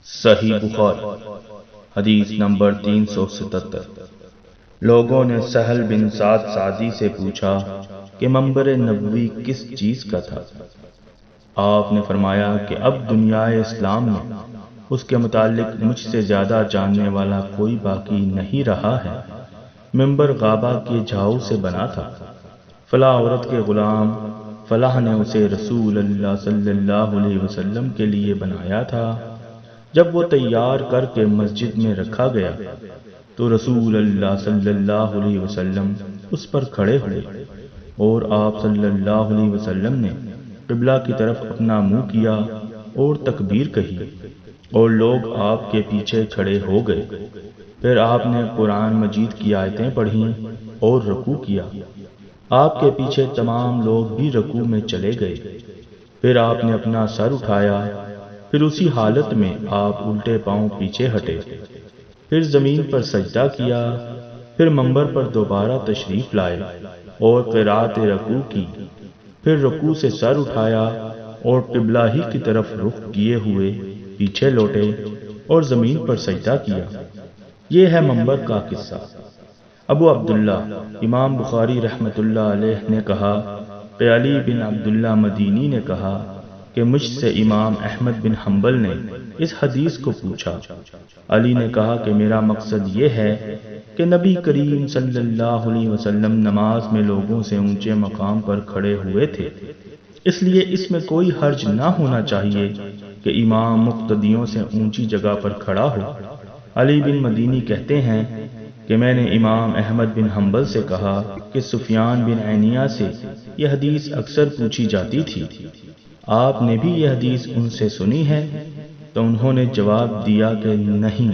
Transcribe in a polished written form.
صحیح بخاری حدیث نمبر 377۔ لوگوں نے سہل بن سعد سعدی سے پوچھا کہ منبر نبوی کس چیز کا تھا؟ آپ نے فرمایا کہ اب دنیا اسلام میں اس کے متعلق مجھ سے زیادہ جاننے والا کوئی باقی نہیں رہا ہے۔ منبر غابہ کے جھاؤ سے بنا تھا، فلاں عورت کے غلام فلاں نے اسے رسول اللہ صلی اللہ علیہ وسلم کے لیے بنایا تھا۔ جب وہ تیار کر کے مسجد میں رکھا گیا تو رسول اللہ صلی اللہ علیہ وسلم اس پر کھڑے ہوئے اور آپ صلی اللہ علیہ وسلم نے قبلہ کی طرف اپنا منہ کیا اور تکبیر کہی اور لوگ آپ کے پیچھے کھڑے ہو گئے۔ پھر آپ نے قرآن مجید کی آیتیں پڑھیں اور رکوع کیا۔ آپ کے پیچھے تمام لوگ بھی رکوع میں چلے گئے۔ پھر آپ نے اپنا سر اٹھایا، پھر اسی حالت میں آپ الٹے پاؤں پیچھے ہٹے، پھر زمین پر سجدہ کیا، پھر منبر پر دوبارہ تشریف لائے اور قرات رکوع کی، پھر رکوع سے سر اٹھایا اور قبلہ ہی کی طرف رخ کیے ہوئے پیچھے لوٹے اور زمین پر سجدہ کیا۔ یہ ہے منبر کا قصہ۔ ابو عبداللہ امام بخاری رحمۃ اللہ علیہ نے کہا کہ علی بن عبداللہ مدینی نے کہا کہ مجھ سے امام احمد بن حنبل نے اس حدیث کو پوچھا۔ علی نے کہا کہ میرا مقصد یہ ہے کہ نبی کریم صلی اللہ علیہ وسلم نماز میں لوگوں سے اونچے مقام پر کھڑے ہوئے تھے، اس لیے اس میں کوئی حرج نہ ہونا چاہیے کہ امام مقتدیوں سے اونچی جگہ پر کھڑا ہو۔ علی بن مدینی کہتے ہیں کہ میں نے امام احمد بن حنبل سے کہا کہ سفیان بن عینیہ سے یہ حدیث اکثر پوچھی جاتی تھی، آپ نے بھی یہ حدیث ان سے سنی ہے؟ تو انہوں نے جواب دیا کہ نہیں۔